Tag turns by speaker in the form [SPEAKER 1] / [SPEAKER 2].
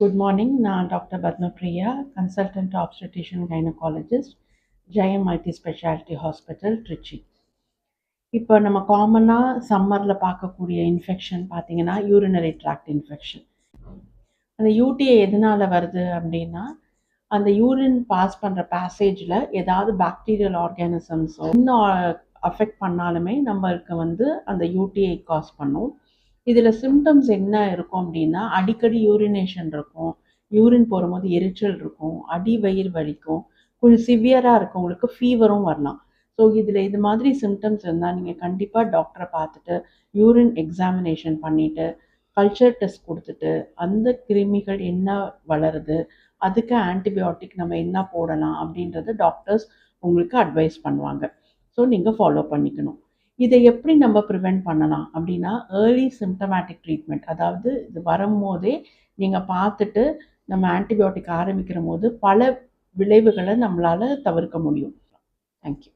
[SPEAKER 1] Good morning. நான் doctor Padmapriya, consultant ஆப்ஸ்டெட்ரிஷியன் gynaecologist, ஜெயம் multi speciality hospital, Trichy. இப்போ நம்ம காமனாக சம்மரில் பார்க்கக்கூடிய இன்ஃபெக்ஷன் பார்த்தீங்கன்னா யூரினரி ட்ராக்ட் இன்ஃபெக்ஷன். அந்த யூடிஐ எதனால் வருது அப்படின்னா, அந்த யூரின் பாஸ் பண்ணுற பேசேஜில் ஏதாவது பாக்டீரியல் ஆர்கானிசம்ஸோ இன்னும் அஃபெக்ட் பண்ணாலுமே நம்மளுக்கு அந்த யூடிஐ காஸ் பண்ணும். இதில் சிம்டம்ஸ் என்ன இருக்கும் அப்படின்னா, அடிக்கடி யூரினேஷன் இருக்கும், யூரின் போகும்போது எரிச்சல் இருக்கும், அடி வயிறு வலிக்கும், கொஞ்சம் சிவியராக இருக்கவங்களுக்கு ஃபீவரும் வரலாம். ஸோ இதில் இது மாதிரி சிம்டம்ஸ் இருந்தால் நீங்கள் கண்டிப்பாக டாக்டரை பார்த்துட்டு யூரின் எக்ஸாமினேஷன் பண்ணிவிட்டு கல்ச்சர் டெஸ்ட் கொடுத்துட்டு அந்த கிருமிகள் என்ன வளருது, அதுக்கு ஆன்டிபயோட்டிக் நம்ம என்ன போடலாம் அப்படின்றத டாக்டர்ஸ் உங்களுக்கு அட்வைஸ் பண்ணுவாங்க. ஸோ நீங்கள் ஃபாலோ பண்ணிக்கணும். இதை எப்படி நம்ம ப்ரிவெண்ட் பண்ணலாம் அப்படின்னா, ஏர்லி சிம்டமேட்டிக் ட்ரீட்மெண்ட், அதாவது இது வரும்போதே நீங்கள் பார்த்துட்டு நம்ம ஆன்டிபயோட்டிக் ஆரம்பிக்கிற போது பல விளைவுகளை நம்மளால் தவிர்க்க முடியும். தேங்க்யூ.